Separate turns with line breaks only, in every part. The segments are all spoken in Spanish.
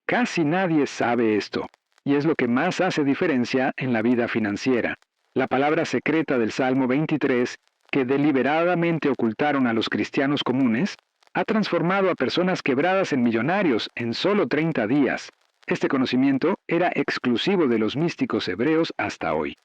Casi nadie sabe esto, y es lo que más hace diferencia en la vida financiera. La palabra secreta del Salmo 23, que deliberadamente ocultaron a los cristianos comunes, ha transformado a personas quebradas en millonarios en solo 30 días. Este conocimiento era exclusivo de los místicos hebreos hasta hoy.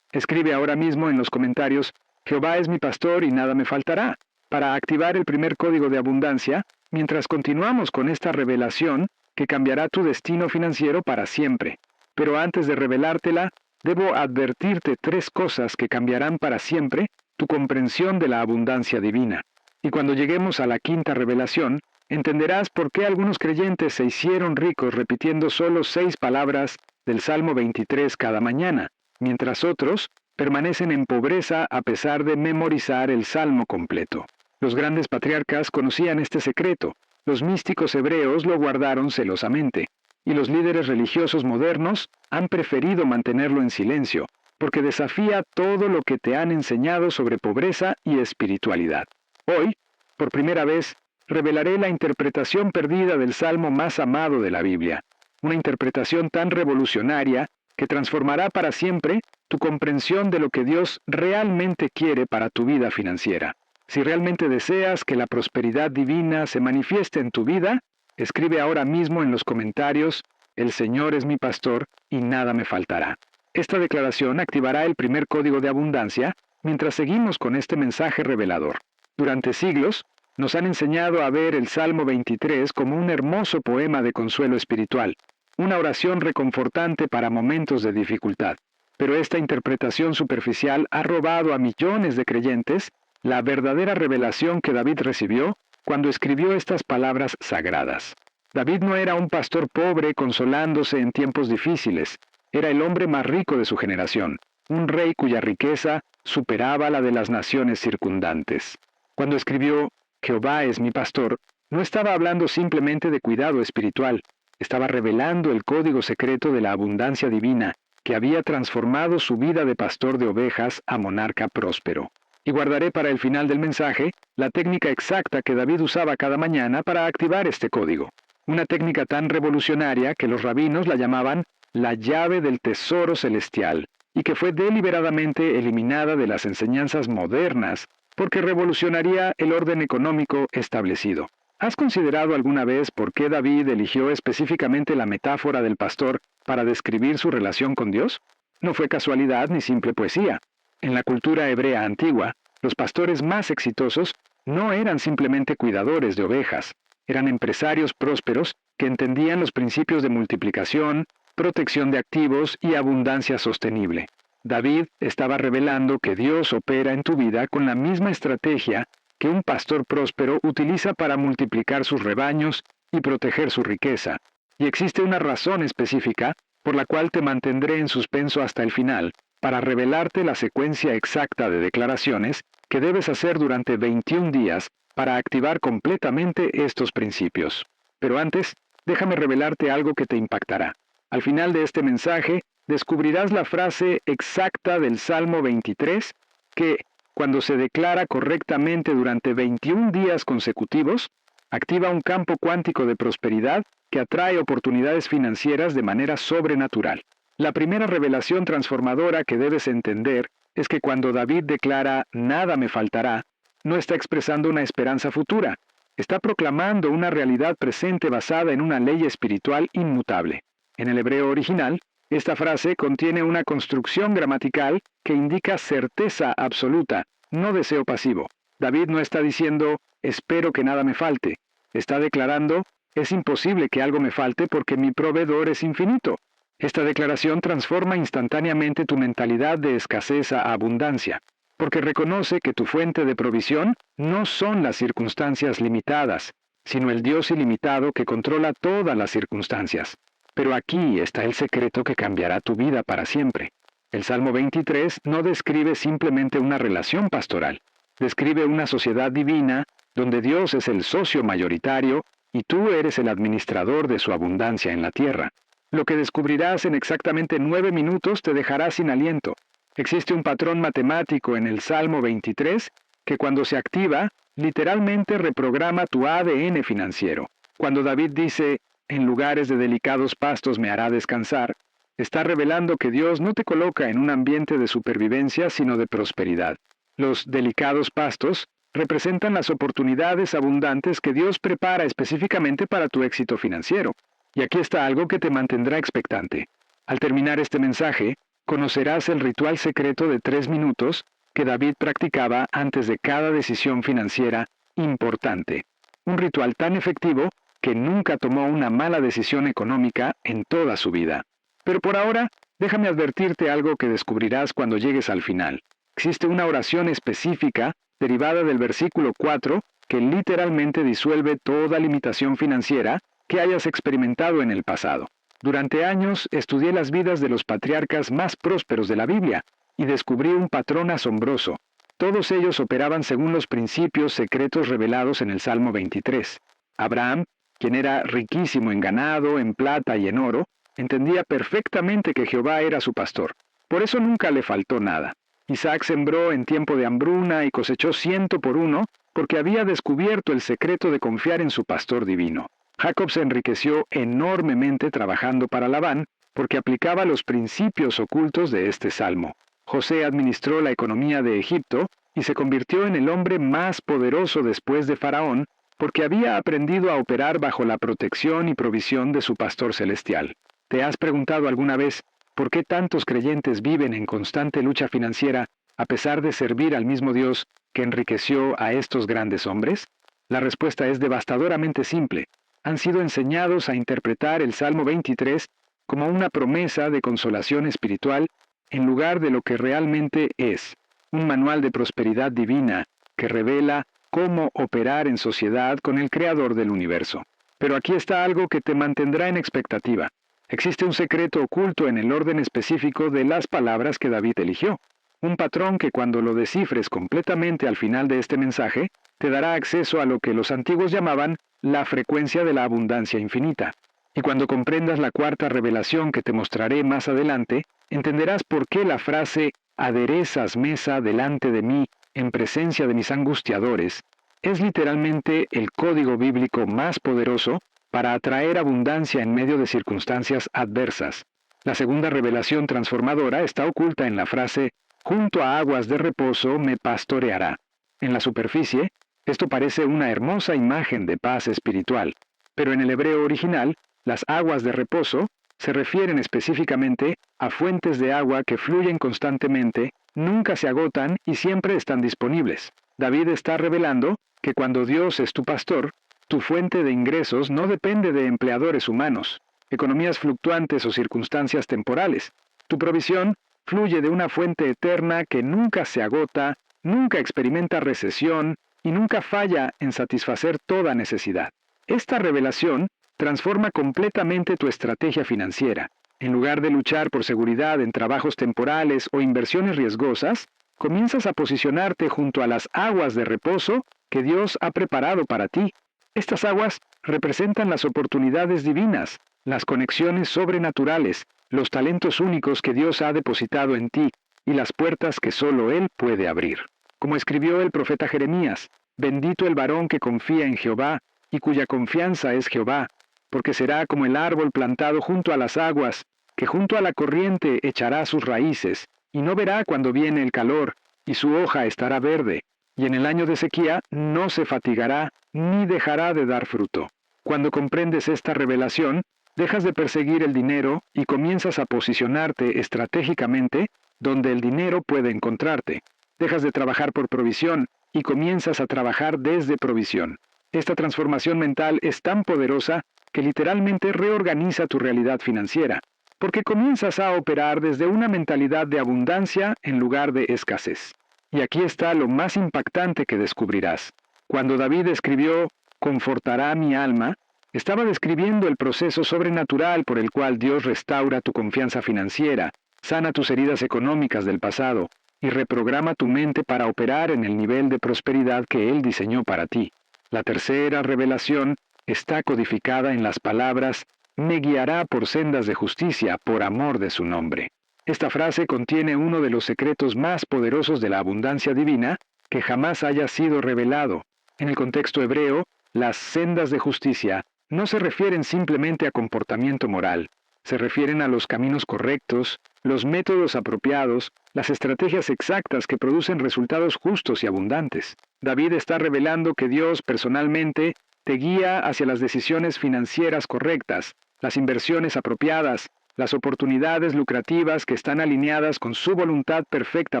Escribe ahora mismo en los comentarios: Jehová es mi pastor y nada me faltará, para activar el primer código de abundancia, mientras continuamos con esta revelación que cambiará tu destino financiero para siempre. Pero antes de revelártela, debo advertirte 3 cosas que cambiarán para siempre tu comprensión de la abundancia divina. Y cuando lleguemos a la 5ª revelación, entenderás por qué algunos creyentes se hicieron ricos repitiendo solo 6 palabras del Salmo 23 cada mañana, mientras otros permanecen en pobreza a pesar de memorizar el Salmo completo. Los grandes patriarcas conocían este secreto, los místicos hebreos lo guardaron celosamente, y los líderes religiosos modernos han preferido mantenerlo en silencio, porque desafía todo lo que te han enseñado sobre pobreza y espiritualidad. Hoy, por primera vez, revelaré la interpretación perdida del Salmo más amado de la Biblia, una interpretación tan revolucionaria que transformará para siempre tu comprensión de lo que Dios realmente quiere para tu vida financiera. Si realmente deseas que la prosperidad divina se manifieste en tu vida, escribe ahora mismo en los comentarios: el Señor es mi pastor y nada me faltará. Esta declaración activará el primer código de abundancia mientras seguimos con este mensaje revelador. Durante siglos, nos han enseñado a ver el Salmo 23 como un hermoso poema de consuelo espiritual, una oración reconfortante para momentos de dificultad. Pero esta interpretación superficial ha robado a millones de creyentes la verdadera revelación que David recibió cuando escribió estas palabras sagradas. David no era un pastor pobre consolándose en tiempos difíciles, era el hombre más rico de su generación, un rey cuya riqueza superaba la de las naciones circundantes. Cuando escribió Jehová es mi pastor, no estaba hablando simplemente de cuidado espiritual, estaba revelando el código secreto de la abundancia divina, que había transformado su vida de pastor de ovejas a monarca próspero. Y guardaré para el final del mensaje la técnica exacta que David usaba cada mañana para activar este código. Una técnica tan revolucionaria que los rabinos la llamaban la llave del tesoro celestial, y que fue deliberadamente eliminada de las enseñanzas modernas porque revolucionaría el orden económico establecido. ¿Has considerado alguna vez por qué David eligió específicamente la metáfora del pastor para describir su relación con Dios? No fue casualidad ni simple poesía. En la cultura hebrea antigua, los pastores más exitosos no eran simplemente cuidadores de ovejas, eran empresarios prósperos que entendían los principios de multiplicación, protección de activos y abundancia sostenible. David estaba revelando que Dios opera en tu vida con la misma estrategia que un pastor próspero utiliza para multiplicar sus rebaños y proteger su riqueza. Y existe una razón específica por la cual te mantendré en suspenso hasta el final, para revelarte la secuencia exacta de declaraciones que debes hacer durante 21 días para activar completamente estos principios. Pero antes, déjame revelarte algo que te impactará. Al final de este mensaje, descubrirás la frase exacta del Salmo 23 que, cuando se declara correctamente durante 21 días consecutivos, activa un campo cuántico de prosperidad que atrae oportunidades financieras de manera sobrenatural. La primera revelación transformadora que debes entender es que cuando David declara «nada me faltará», no está expresando una esperanza futura, está proclamando una realidad presente basada en una ley espiritual inmutable. En el hebreo original, esta frase contiene una construcción gramatical que indica certeza absoluta, no deseo pasivo. David no está diciendo «espero que nada me falte», está declarando «es imposible que algo me falte porque mi proveedor es infinito». Esta declaración transforma instantáneamente tu mentalidad de escasez a abundancia, porque reconoce que tu fuente de provisión no son las circunstancias limitadas, sino el Dios ilimitado que controla todas las circunstancias. Pero aquí está el secreto que cambiará tu vida para siempre. El Salmo 23 no describe simplemente una relación pastoral, describe una sociedad divina donde Dios es el socio mayoritario y tú eres el administrador de su abundancia en la tierra. Lo que descubrirás en exactamente 9 minutos te dejará sin aliento. Existe un patrón matemático en el Salmo 23 que cuando se activa, literalmente reprograma tu ADN financiero. Cuando David dice, en lugares de delicados pastos me hará descansar, está revelando que Dios no te coloca en un ambiente de supervivencia, sino de prosperidad. Los delicados pastos representan las oportunidades abundantes que Dios prepara específicamente para tu éxito financiero. Y aquí está algo que te mantendrá expectante. Al terminar este mensaje, conocerás el ritual secreto de 3 minutos que David practicaba antes de cada decisión financiera importante. Un ritual tan efectivo que nunca tomó una mala decisión económica en toda su vida. Pero por ahora, déjame advertirte algo que descubrirás cuando llegues al final. Existe una oración específica derivada del versículo 4 que literalmente disuelve toda limitación financiera que hayas experimentado en el pasado. Durante años estudié las vidas de los patriarcas más prósperos de la Biblia y descubrí un patrón asombroso. Todos ellos operaban según los principios secretos revelados en el Salmo 23. Abraham, quien era riquísimo en ganado, en plata y en oro, entendía perfectamente que Jehová era su pastor. Por eso nunca le faltó nada. Isaac sembró en tiempo de hambruna y cosechó 100 por 1, porque había descubierto el secreto de confiar en su pastor divino. Jacob se enriqueció enormemente trabajando para Labán, porque aplicaba los principios ocultos de este salmo. José administró la economía de Egipto y se convirtió en el hombre más poderoso después de Faraón, porque había aprendido a operar bajo la protección y provisión de su pastor celestial. ¿Te has preguntado alguna vez por qué tantos creyentes viven en constante lucha financiera a pesar de servir al mismo Dios que enriqueció a estos grandes hombres? La respuesta es devastadoramente simple. Han sido enseñados a interpretar el Salmo 23 como una promesa de consolación espiritual en lugar de lo que realmente es, un manual de prosperidad divina que revela cómo operar en sociedad con el Creador del universo. Pero aquí está algo que te mantendrá en expectativa. Existe un secreto oculto en el orden específico de las palabras que David eligió. Un patrón que cuando lo descifres completamente al final de este mensaje, te dará acceso a lo que los antiguos llamaban la frecuencia de la abundancia infinita. Y cuando comprendas la cuarta revelación que te mostraré más adelante, entenderás por qué la frase «aderezas mesa delante de mí en presencia de mis angustiadores» es literalmente el código bíblico más poderoso para atraer abundancia en medio de circunstancias adversas. La segunda revelación transformadora está oculta en la frase «junto a aguas de reposo me pastoreará». En la superficie, esto parece una hermosa imagen de paz espiritual, pero en el hebreo original, las aguas de reposo se refieren específicamente a fuentes de agua que fluyen constantemente, nunca se agotan y siempre están disponibles. David está revelando que cuando Dios es tu pastor, tu fuente de ingresos no depende de empleadores humanos, economías fluctuantes o circunstancias temporales. Tu provisión fluye de una fuente eterna que nunca se agota, nunca experimenta recesión y nunca falla en satisfacer toda necesidad. Esta revelación transforma completamente tu estrategia financiera. En lugar de luchar por seguridad en trabajos temporales o inversiones riesgosas, comienzas a posicionarte junto a las aguas de reposo que Dios ha preparado para ti. Estas aguas representan las oportunidades divinas, las conexiones sobrenaturales, los talentos únicos que Dios ha depositado en ti y las puertas que solo Él puede abrir. Como escribió el profeta Jeremías, «Bendito el varón que confía en Jehová y cuya confianza es Jehová, porque será como el árbol plantado junto a las aguas, que junto a la corriente echará sus raíces, y no verá cuando viene el calor, y su hoja estará verde, y en el año de sequía no se fatigará, ni dejará de dar fruto». Cuando comprendes esta revelación, dejas de perseguir el dinero y comienzas a posicionarte estratégicamente donde el dinero puede encontrarte. Dejas de trabajar por provisión y comienzas a trabajar desde provisión. Esta transformación mental es tan poderosa que literalmente reorganiza tu realidad financiera, porque comienzas a operar desde una mentalidad de abundancia en lugar de escasez. Y aquí está lo más impactante que descubrirás. Cuando David escribió «Confortará mi alma», estaba describiendo el proceso sobrenatural por el cual Dios restaura tu confianza financiera, sana tus heridas económicas del pasado y reprograma tu mente para operar en el nivel de prosperidad que Él diseñó para ti. La tercera revelación está codificada en las palabras «me guiará por sendas de justicia por amor de su nombre». Esta frase contiene uno de los secretos más poderosos de la abundancia divina que jamás haya sido revelado. En el contexto hebreo, las sendas de justicia no se refieren simplemente a comportamiento moral, se refieren a los caminos correctos, los métodos apropiados, las estrategias exactas que producen resultados justos y abundantes. David está revelando que Dios personalmente te guía hacia las decisiones financieras correctas, las inversiones apropiadas, las oportunidades lucrativas que están alineadas con su voluntad perfecta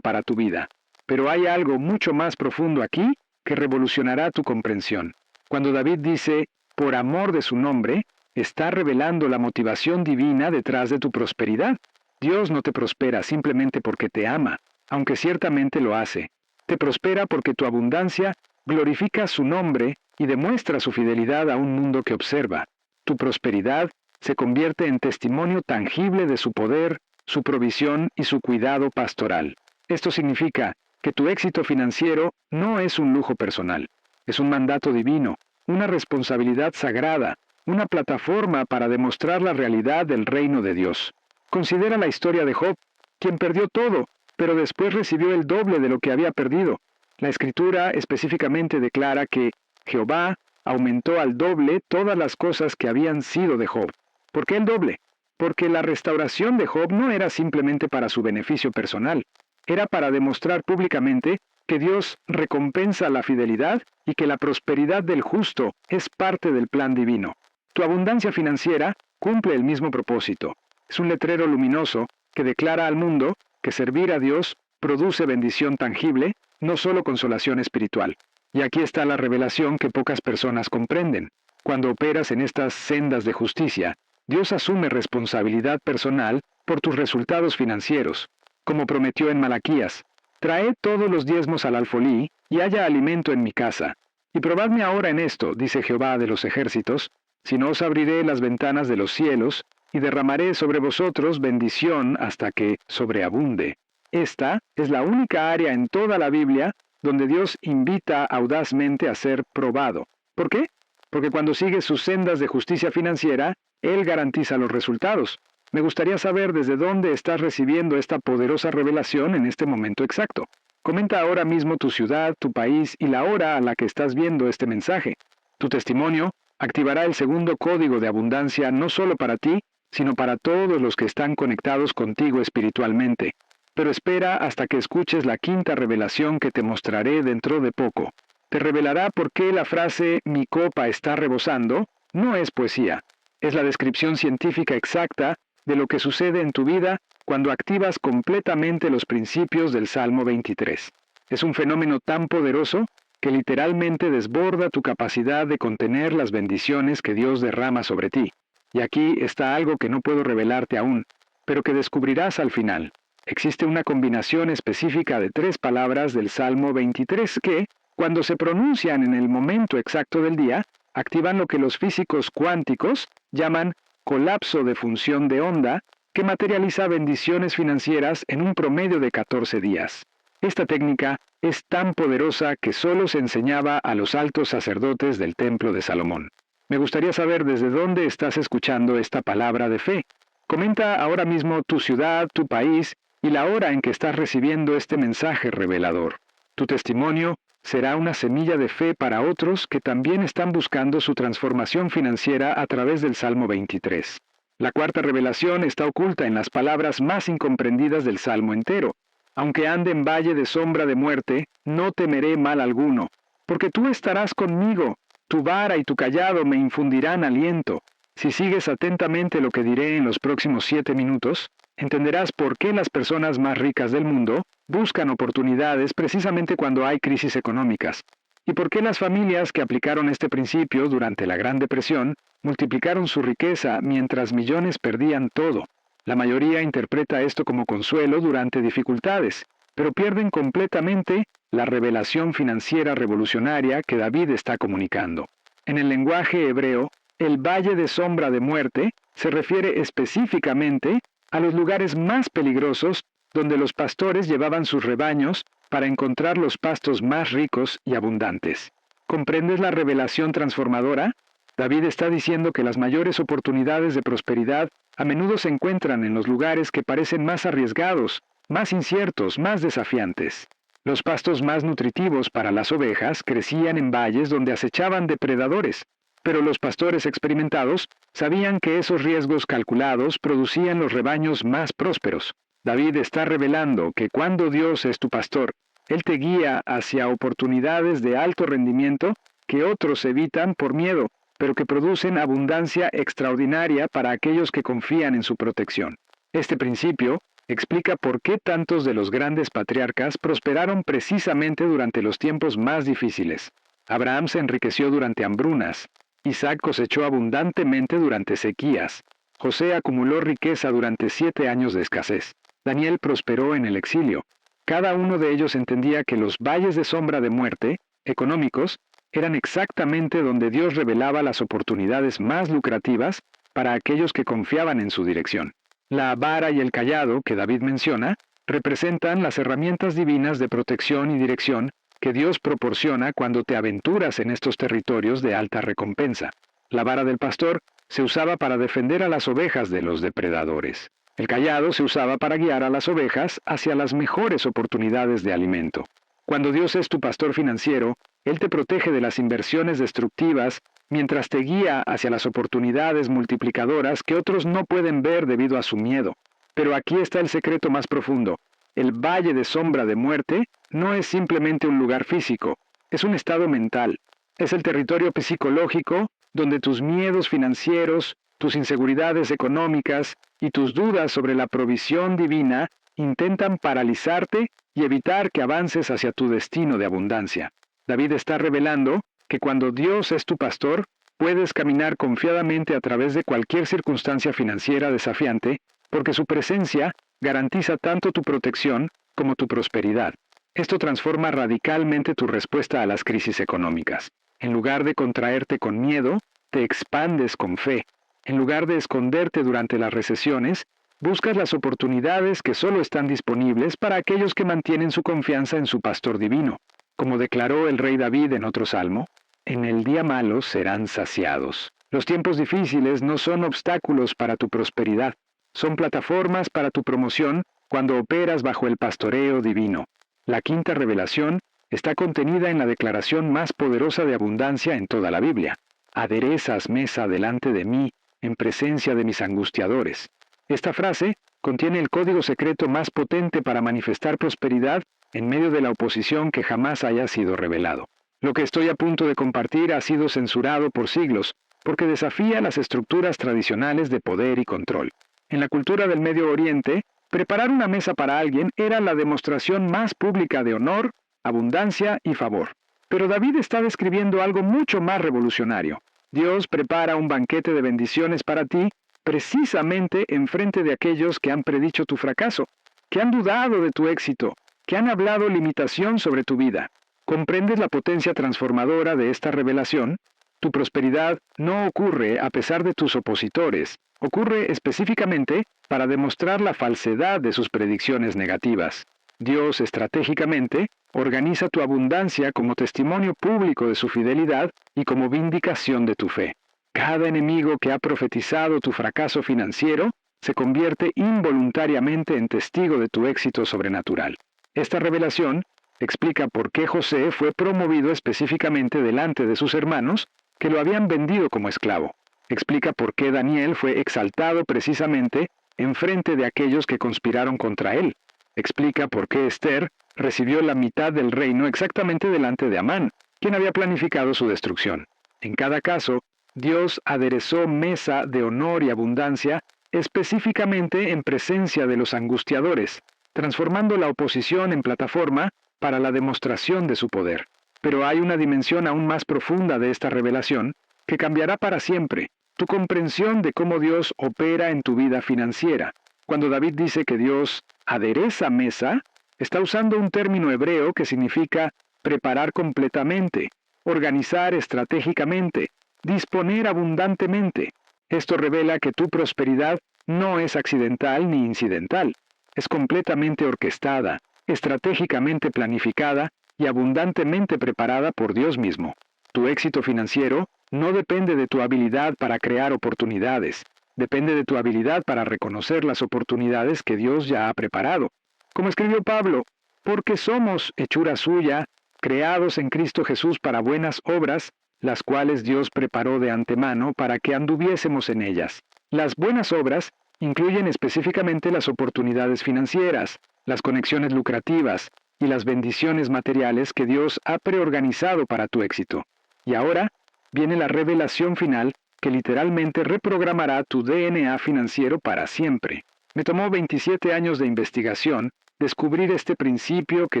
para tu vida. Pero hay algo mucho más profundo aquí que revolucionará tu comprensión. Cuando David dice, por amor de su nombre, está revelando la motivación divina detrás de tu prosperidad. Dios no te prospera simplemente porque te ama, aunque ciertamente lo hace. Te prospera porque tu abundancia glorifica su nombre y demuestra su fidelidad a un mundo que observa. Tu prosperidad se convierte en testimonio tangible de su poder, su provisión y su cuidado pastoral. Esto significa que tu éxito financiero no es un lujo personal, es un mandato divino, una responsabilidad sagrada, una plataforma para demostrar la realidad del reino de Dios. Considera la historia de Job, quien perdió todo, pero después recibió el doble de lo que había perdido. La Escritura específicamente declara que Jehová aumentó al doble todas las cosas que habían sido de Job. ¿Por qué el doble? Porque la restauración de Job no era simplemente para su beneficio personal, era para demostrar públicamente que Dios recompensa la fidelidad y que la prosperidad del justo es parte del plan divino. Tu abundancia financiera cumple el mismo propósito. Es un letrero luminoso que declara al mundo que servir a Dios produce bendición tangible, no solo consolación espiritual. Y aquí está la revelación que pocas personas comprenden. Cuando operas en estas sendas de justicia, Dios asume responsabilidad personal por tus resultados financieros. Como prometió en Malaquías, traed todos los diezmos al alfolí, y haya alimento en mi casa. Y probadme ahora en esto, dice Jehová de los ejércitos, si no os abriré las ventanas de los cielos, y derramaré sobre vosotros bendición hasta que sobreabunde. Esta es la única área en toda la Biblia donde Dios invita audazmente a ser probado. ¿Por qué? Porque cuando sigues sus sendas de justicia financiera, Él garantiza los resultados. Me gustaría saber desde dónde estás recibiendo esta poderosa revelación en este momento exacto. Comenta ahora mismo tu ciudad, tu país y la hora a la que estás viendo este mensaje. Tu testimonio activará el segundo código de abundancia no solo para ti, sino para todos los que están conectados contigo espiritualmente. Pero espera hasta que escuches la quinta revelación que te mostraré dentro de poco. Te revelará por qué la frase «mi copa está rebosando» no es poesía. Es la descripción científica exacta de lo que sucede en tu vida cuando activas completamente los principios del Salmo 23. Es un fenómeno tan poderoso que literalmente desborda tu capacidad de contener las bendiciones que Dios derrama sobre ti. Y aquí está algo que no puedo revelarte aún, pero que descubrirás al final. Existe una combinación específica de 3 palabras del Salmo 23 que, cuando se pronuncian en el momento exacto del día, activan lo que los físicos cuánticos llaman colapso de función de onda, que materializa bendiciones financieras en un promedio de 14 días. Esta técnica es tan poderosa que solo se enseñaba a los altos sacerdotes del Templo de Salomón. Me gustaría saber desde dónde estás escuchando esta palabra de fe. Comenta ahora mismo tu ciudad, tu país y la hora en que estás recibiendo este mensaje revelador. Tu testimonio será una semilla de fe para otros que también están buscando su transformación financiera a través del Salmo 23. La cuarta revelación está oculta en las palabras más incomprendidas del Salmo entero. Aunque ande en valle de sombra de muerte, no temeré mal alguno, porque tú estarás conmigo, tu vara y tu cayado me infundirán aliento. Si sigues atentamente lo que diré en los próximos 7 minutos, entenderás por qué las personas más ricas del mundo buscan oportunidades precisamente cuando hay crisis económicas, y por qué las familias que aplicaron este principio durante la Gran Depresión multiplicaron su riqueza mientras millones perdían todo. La mayoría interpreta esto como consuelo durante dificultades, pero pierden completamente la revelación financiera revolucionaria que David está comunicando. En el lenguaje hebreo, el valle de sombra de muerte se refiere específicamente a los lugares más peligrosos donde los pastores llevaban sus rebaños para encontrar los pastos más ricos y abundantes. ¿Comprendes la revelación transformadora? David está diciendo que las mayores oportunidades de prosperidad a menudo se encuentran en los lugares que parecen más arriesgados, más inciertos, más desafiantes. Los pastos más nutritivos para las ovejas crecían en valles donde acechaban depredadores. Pero los pastores experimentados sabían que esos riesgos calculados producían los rebaños más prósperos. David está revelando que cuando Dios es tu pastor, Él te guía hacia oportunidades de alto rendimiento que otros evitan por miedo, pero que producen abundancia extraordinaria para aquellos que confían en su protección. Este principio explica por qué tantos de los grandes patriarcas prosperaron precisamente durante los tiempos más difíciles. Abraham se enriqueció durante hambrunas. Isaac cosechó abundantemente durante sequías. José acumuló riqueza durante 7 años de escasez. Daniel prosperó en el exilio. Cada uno de ellos entendía que los valles de sombra de muerte, económicos, eran exactamente donde Dios revelaba las oportunidades más lucrativas para aquellos que confiaban en su dirección. La vara y el cayado que David menciona representan las herramientas divinas de protección y dirección que Dios proporciona cuando te aventuras en estos territorios de alta recompensa. La vara del pastor se usaba para defender a las ovejas de los depredadores. El cayado se usaba para guiar a las ovejas hacia las mejores oportunidades de alimento. Cuando Dios es tu pastor financiero, Él te protege de las inversiones destructivas mientras te guía hacia las oportunidades multiplicadoras que otros no pueden ver debido a su miedo. Pero aquí está el secreto más profundo. El valle de sombra de muerte no es simplemente un lugar físico, es un estado mental. Es el territorio psicológico donde tus miedos financieros, tus inseguridades económicas y tus dudas sobre la provisión divina intentan paralizarte y evitar que avances hacia tu destino de abundancia. David está revelando que cuando Dios es tu pastor, puedes caminar confiadamente a través de cualquier circunstancia financiera desafiante, porque su presencia garantiza tanto tu protección como tu prosperidad. Esto transforma radicalmente tu respuesta a las crisis económicas. En lugar de contraerte con miedo, te expandes con fe. En lugar de esconderte durante las recesiones, buscas las oportunidades que solo están disponibles para aquellos que mantienen su confianza en su pastor divino. Como declaró el rey David en otro salmo, en el día malo serán saciados. Los tiempos difíciles no son obstáculos para tu prosperidad, son plataformas para tu promoción cuando operas bajo el pastoreo divino. La quinta revelación está contenida en la declaración más poderosa de abundancia en toda la Biblia. Aderezas mesa delante de mí, en presencia de mis angustiadores. Esta frase contiene el código secreto más potente para manifestar prosperidad en medio de la oposición que jamás haya sido revelado. Lo que estoy a punto de compartir ha sido censurado por siglos, porque desafía las estructuras tradicionales de poder y control. En la cultura del Medio Oriente, preparar una mesa para alguien era la demostración más pública de honor, abundancia y favor. Pero David está describiendo algo mucho más revolucionario. Dios prepara un banquete de bendiciones para ti precisamente enfrente de aquellos que han predicho tu fracaso, que han dudado de tu éxito, que han hablado limitación sobre tu vida. ¿Comprendes la potencia transformadora de esta revelación? Tu prosperidad no ocurre a pesar de tus opositores, ocurre específicamente para demostrar la falsedad de sus predicciones negativas. Dios estratégicamente organiza tu abundancia como testimonio público de su fidelidad y como vindicación de tu fe. Cada enemigo que ha profetizado tu fracaso financiero se convierte involuntariamente en testigo de tu éxito sobrenatural. Esta revelación explica por qué José fue promovido específicamente delante de sus hermanos que lo habían vendido como esclavo. Explica por qué Daniel fue exaltado precisamente en frente de aquellos que conspiraron contra él. Explica por qué Esther recibió la mitad del reino exactamente delante de Amán, quien había planificado su destrucción. En cada caso, Dios aderezó mesa de honor y abundancia específicamente en presencia de los angustiadores, transformando la oposición en plataforma para la demostración de su poder. Pero hay una dimensión aún más profunda de esta revelación que cambiará para siempre tu comprensión de cómo Dios opera en tu vida financiera. Cuando David dice que Dios adereza mesa, está usando un término hebreo que significa preparar completamente, organizar estratégicamente, disponer abundantemente. Esto revela que tu prosperidad no es accidental ni incidental, es completamente orquestada, estratégicamente planificada y abundantemente preparada por Dios mismo. Tu éxito financiero no depende de tu habilidad para crear oportunidades, depende de tu habilidad para reconocer las oportunidades que Dios ya ha preparado. Como escribió Pablo, porque somos hechura suya, creados en Cristo Jesús para buenas obras, las cuales Dios preparó de antemano para que anduviésemos en ellas. Las buenas obras incluyen específicamente las oportunidades financieras, las conexiones lucrativas y las bendiciones materiales que Dios ha preorganizado para tu éxito. Y ahora viene la revelación final que literalmente reprogramará tu DNA financiero para siempre. Me tomó 27 años de investigación descubrir este principio que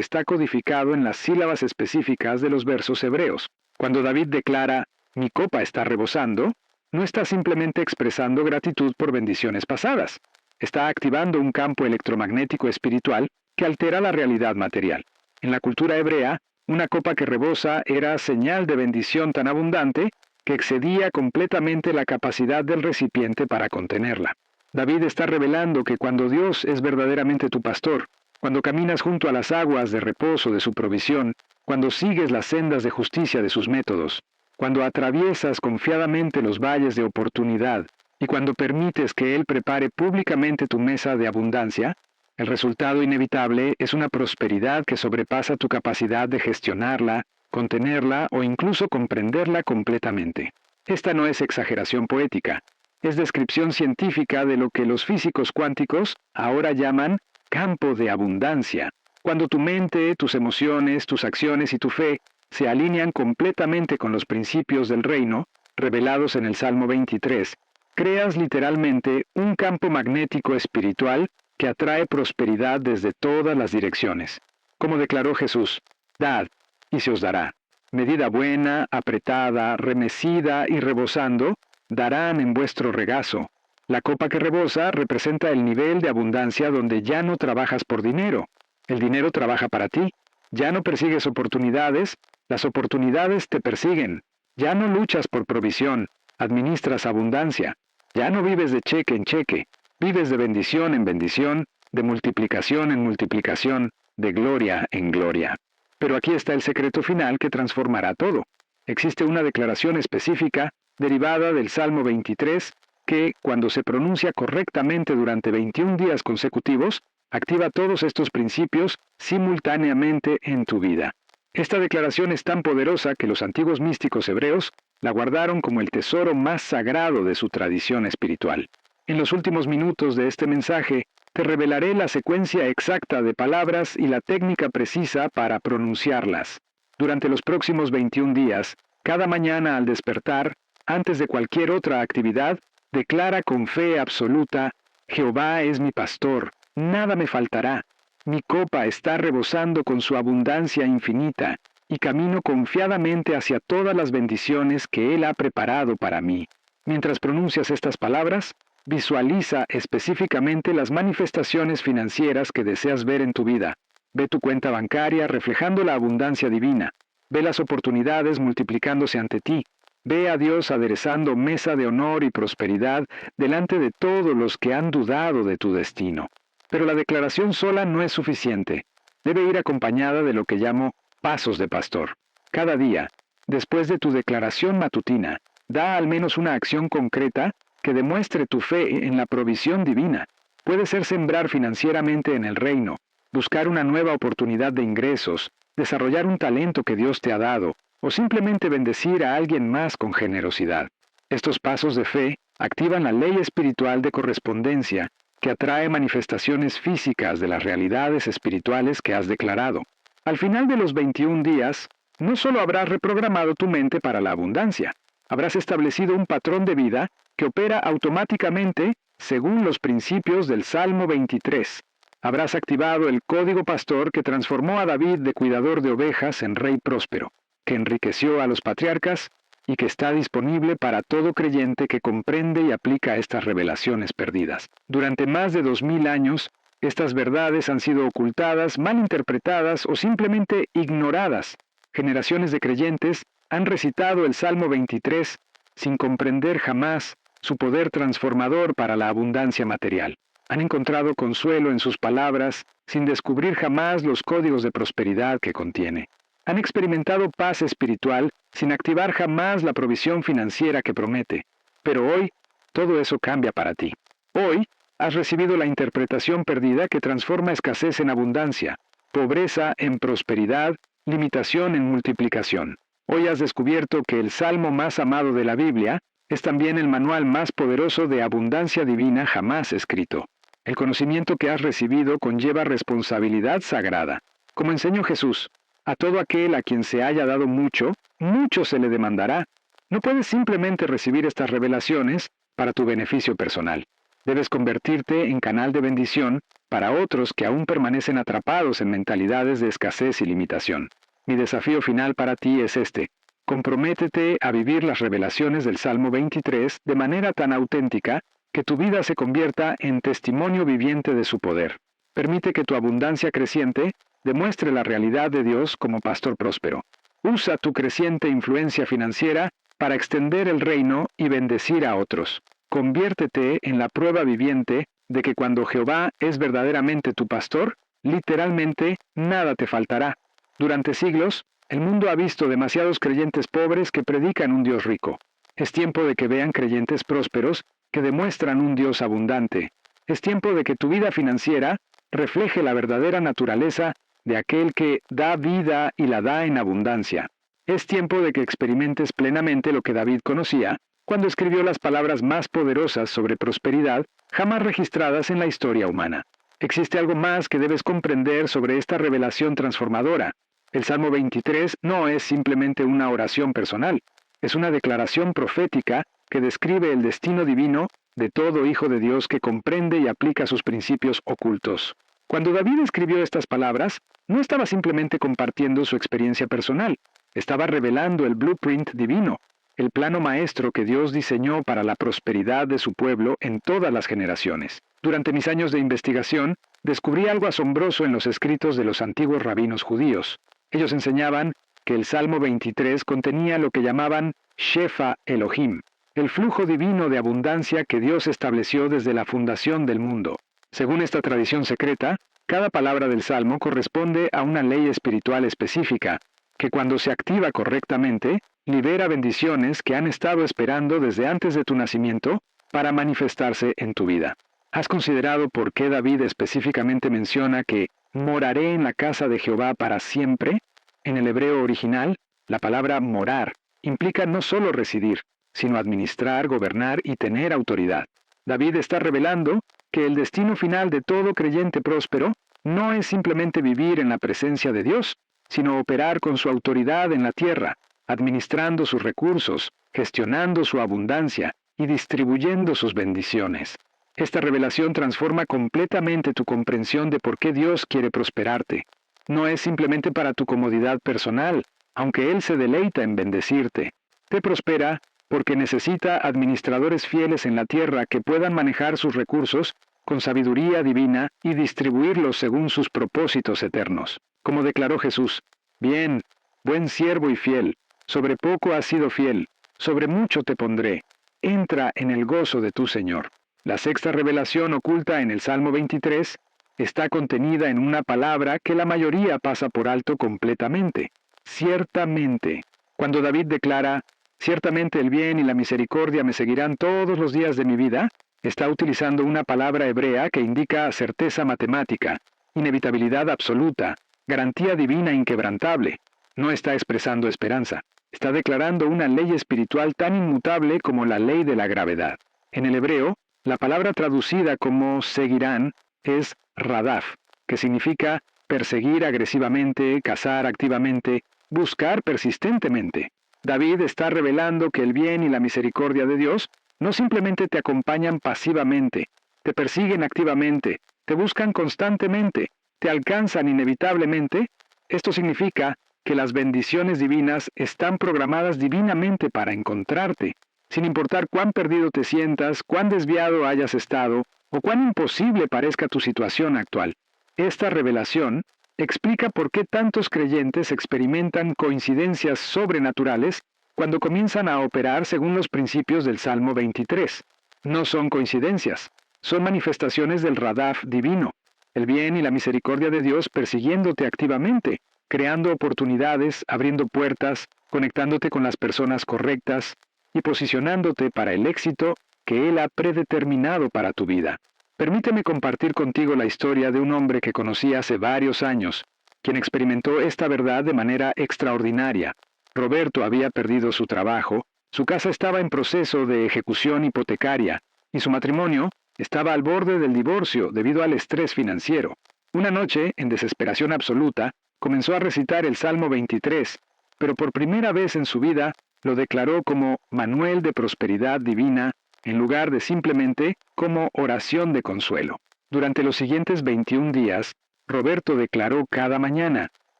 está codificado en las sílabas específicas de los versos hebreos. Cuando David declara, "Mi copa está rebosando", no está simplemente expresando gratitud por bendiciones pasadas. Está activando un campo electromagnético espiritual que altera la realidad material. En la cultura hebrea, una copa que rebosa era señal de bendición tan abundante que excedía completamente la capacidad del recipiente para contenerla. David está revelando que cuando Dios es verdaderamente tu pastor, cuando caminas junto a las aguas de reposo de su provisión, cuando sigues las sendas de justicia de sus métodos, cuando atraviesas confiadamente los valles de oportunidad y cuando permites que Él prepare públicamente tu mesa de abundancia, el resultado inevitable es una prosperidad que sobrepasa tu capacidad de gestionarla, contenerla o incluso comprenderla completamente. Esta no es exageración poética, es descripción científica de lo que los físicos cuánticos ahora llaman campo de abundancia. Cuando tu mente, tus emociones, tus acciones y tu fe se alinean completamente con los principios del reino, revelados en el Salmo 23, creas literalmente un campo magnético espiritual que atrae prosperidad desde todas las direcciones. Como declaró Jesús, "Dad, y se os dará. Medida buena, apretada, remecida y rebosando, darán en vuestro regazo". La copa que rebosa representa el nivel de abundancia donde ya no trabajas por dinero. El dinero trabaja para ti. Ya no persigues oportunidades, las oportunidades te persiguen. Ya no luchas por provisión, administras abundancia. Ya no vives de cheque en cheque, vives de bendición en bendición, de multiplicación en multiplicación, de gloria en gloria. Pero aquí está el secreto final que transformará todo. Existe una declaración específica derivada del Salmo 23 que, cuando se pronuncia correctamente durante 21 días consecutivos, activa todos estos principios simultáneamente en tu vida. Esta declaración es tan poderosa que los antiguos místicos hebreos la guardaron como el tesoro más sagrado de su tradición espiritual. En los últimos minutos de este mensaje, te revelaré la secuencia exacta de palabras y la técnica precisa para pronunciarlas. Durante los próximos 21 días, cada mañana al despertar, antes de cualquier otra actividad, declara con fe absoluta, "Jehová es mi pastor, nada me faltará. Mi copa está rebosando con su abundancia infinita, y camino confiadamente hacia todas las bendiciones que Él ha preparado para mí". Mientras pronuncias estas palabras, visualiza específicamente las manifestaciones financieras que deseas ver en tu vida. Ve tu cuenta bancaria reflejando la abundancia divina. Ve las oportunidades multiplicándose ante ti. Ve a Dios aderezando mesa de honor y prosperidad delante de todos los que han dudado de tu destino. Pero la declaración sola no es suficiente. Debe ir acompañada de lo que llamo pasos de pastor. Cada día, después de tu declaración matutina, da al menos una acción concreta que demuestre tu fe en la provisión divina. Puede ser sembrar financieramente en el reino, buscar una nueva oportunidad de ingresos, desarrollar un talento que Dios te ha dado, o simplemente bendecir a alguien más con generosidad. Estos pasos de fe activan la ley espiritual de correspondencia que atrae manifestaciones físicas de las realidades espirituales que has declarado. Al final de los 21 días, no solo habrás reprogramado tu mente para la abundancia, habrás establecido un patrón de vida que opera automáticamente según los principios del Salmo 23. Habrás activado el código pastor que transformó a David de cuidador de ovejas en rey próspero, que enriqueció a los patriarcas y que está disponible para todo creyente que comprende y aplica estas revelaciones perdidas. Durante más de 2000 años, estas verdades han sido ocultadas, malinterpretadas o simplemente ignoradas. Generaciones de creyentes han recitado el Salmo 23 sin comprender jamás su poder transformador para la abundancia material. Han encontrado consuelo en sus palabras sin descubrir jamás los códigos de prosperidad que contiene. Han experimentado paz espiritual sin activar jamás la provisión financiera que promete. Pero hoy, todo eso cambia para ti. Hoy, has recibido la interpretación perdida que transforma escasez en abundancia, pobreza en prosperidad, limitación en multiplicación. Hoy has descubierto que el salmo más amado de la Biblia es también el manual más poderoso de abundancia divina jamás escrito. El conocimiento que has recibido conlleva responsabilidad sagrada. Como enseñó Jesús, a todo aquel a quien se haya dado mucho, mucho se le demandará. No puedes simplemente recibir estas revelaciones para tu beneficio personal. Debes convertirte en canal de bendición para otros que aún permanecen atrapados en mentalidades de escasez y limitación. Mi desafío final para ti es este. Comprométete a vivir las revelaciones del Salmo 23 de manera tan auténtica que tu vida se convierta en testimonio viviente de su poder. Permite que tu abundancia creciente demuestre la realidad de Dios como pastor próspero. Usa tu creciente influencia financiera para extender el reino y bendecir a otros. Conviértete en la prueba viviente de que cuando Jehová es verdaderamente tu pastor, literalmente nada te faltará. Durante siglos, el mundo ha visto demasiados creyentes pobres que predican un Dios rico. Es tiempo de que vean creyentes prósperos que demuestran un Dios abundante. Es tiempo de que tu vida financiera refleje la verdadera naturaleza de aquel que da vida y la da en abundancia. Es tiempo de que experimentes plenamente lo que David conocía cuando escribió las palabras más poderosas sobre prosperidad jamás registradas en la historia humana. Existe algo más que debes comprender sobre esta revelación transformadora. El Salmo 23 no es simplemente una oración personal, es una declaración profética que describe el destino divino de todo hijo de Dios que comprende y aplica sus principios ocultos. Cuando David escribió estas palabras, no estaba simplemente compartiendo su experiencia personal, estaba revelando el blueprint divino, el plano maestro que Dios diseñó para la prosperidad de su pueblo en todas las generaciones. Durante mis años de investigación, descubrí algo asombroso en los escritos de los antiguos rabinos judíos. Ellos enseñaban que el Salmo 23 contenía lo que llamaban Shefa Elohim, el flujo divino de abundancia que Dios estableció desde la fundación del mundo. Según esta tradición secreta, cada palabra del Salmo corresponde a una ley espiritual específica, que cuando se activa correctamente, libera bendiciones que han estado esperando desde antes de tu nacimiento para manifestarse en tu vida. ¿Has considerado por qué David específicamente menciona que moraré en la casa de Jehová para siempre? En el hebreo original, la palabra morar implica no solo residir, sino administrar, gobernar y tener autoridad. David está revelando que el destino final de todo creyente próspero no es simplemente vivir en la presencia de Dios, sino operar con su autoridad en la tierra, administrando sus recursos, gestionando su abundancia y distribuyendo sus bendiciones. Esta revelación transforma completamente tu comprensión de por qué Dios quiere prosperarte. No es simplemente para tu comodidad personal, aunque Él se deleita en bendecirte. Te prospera porque necesita administradores fieles en la tierra que puedan manejar sus recursos con sabiduría divina y distribuirlos según sus propósitos eternos. Como declaró Jesús, «Bien, buen siervo y fiel, sobre poco has sido fiel, sobre mucho te pondré. Entra en el gozo de tu Señor». La sexta revelación oculta en el Salmo 23 está contenida en una palabra que la mayoría pasa por alto completamente. Ciertamente. Cuando David declara, «Ciertamente el bien y la misericordia me seguirán todos los días de mi vida», está utilizando una palabra hebrea que indica certeza matemática, inevitabilidad absoluta, garantía divina inquebrantable. No está expresando esperanza. Está declarando una ley espiritual tan inmutable como la ley de la gravedad. En el hebreo, la palabra traducida como seguirán es radaf, que significa perseguir agresivamente, cazar activamente, buscar persistentemente. David está revelando que el bien y la misericordia de Dios no simplemente te acompañan pasivamente, te persiguen activamente, te buscan constantemente, te alcanzan inevitablemente. Esto significa que las bendiciones divinas están programadas divinamente para encontrarte, sin importar cuán perdido te sientas, cuán desviado hayas estado, o cuán imposible parezca tu situación actual. Esta revelación explica por qué tantos creyentes experimentan coincidencias sobrenaturales cuando comienzan a operar según los principios del Salmo 23. No son coincidencias, son manifestaciones del radaf divino, el bien y la misericordia de Dios persiguiéndote activamente, creando oportunidades, abriendo puertas, conectándote con las personas correctas y posicionándote para el éxito que Él ha predeterminado para tu vida. Permíteme compartir contigo la historia de un hombre que conocí hace varios años, quien experimentó esta verdad de manera extraordinaria. Roberto había perdido su trabajo, su casa estaba en proceso de ejecución hipotecaria, y su matrimonio estaba al borde del divorcio debido al estrés financiero. Una noche, en desesperación absoluta, comenzó a recitar el Salmo 23, pero por primera vez en su vida lo declaró como manual de prosperidad divina en lugar de simplemente como oración de consuelo. Durante los siguientes 21 días, Roberto declaró cada mañana,